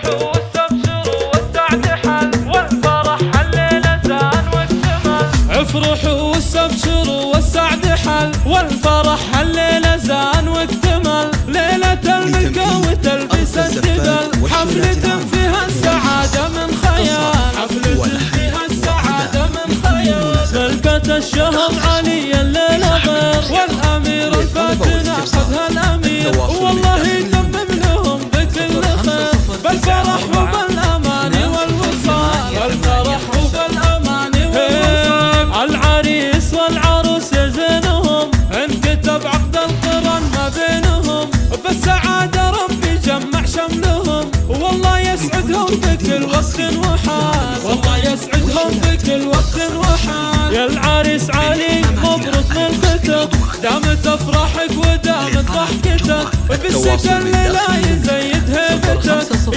افرحوا واستبشروا والسعد حل والفرح الليلة زان واكتمل. افرحوا واستبشروا والسعد حل والفرح الليلة زان واكتمل. ليلة الملكة وتلبس الجبل، حفلة فيها السعادة من خيال، حفلة فيها السعادة من خيال. ملكة الشهر علي الليلة غير، والأمير الفاتنة خذها الأمير، والله يتمم لهم بكل خير. بالفرح وبالأمان والوصال، بالفرح وبالأمان والوصال. العريس والعروس يزينهم، انكتب عقد القران ما بينهم، بالسعادة ربي جمع شملهم، والله يسعدهم بكل وقت وحال، والله يسعدهم بكل وقت وحال. يا العريس علي مبروك ملكتك، دامت افراحك ودامت ضحكتك، بالسكن لا يزيد هيبتك.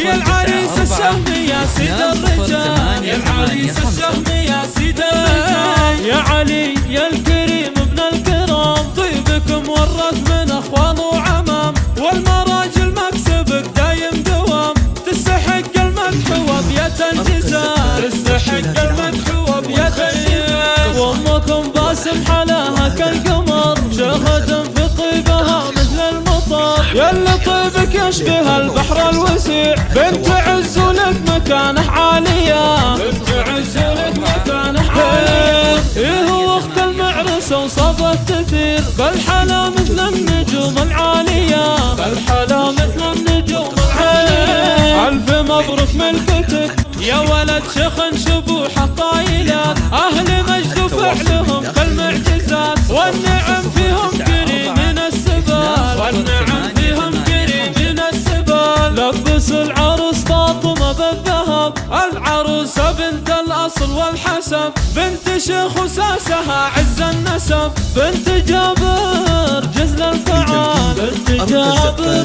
يا العريس الشهم يا سيد الرجال، يا العريس الشهم يا سيد الرجال. يا علي يا الكريم ابن الكرام، طيبك مورث من اخوان وعمام، والمراجل مكسبك دايم دوام، تستحق المدح وابيات الجزال، تستحق المدح وابيات الجزال. وامكم باسم حلاها كالقمر، شهد في طيبها مثل المطر، ياللي طيبك يشبه البحر الوسيع، بنت عز لك مكانه عالية، بنت عز لك مكانه عالية. إيه هو اخت المعرس وصفت تثير، بالحلا مثل النجوم العالية، بالحلا مثل النجوم العالية. ألف مبروك ملكتك يا ولد شخن شبوح الطايلات، أهل مجد وفعلهم كالمعجزات، والنعم فيهم كريم من السبال، والنعم فيهم كريم من السبال. لبس العروس فاطمة بالذهب، العروسة بنت الأصل والحسب، بنت شيخ وساسها عز النسب، بنت جابر جزل الفعال، بنت جابر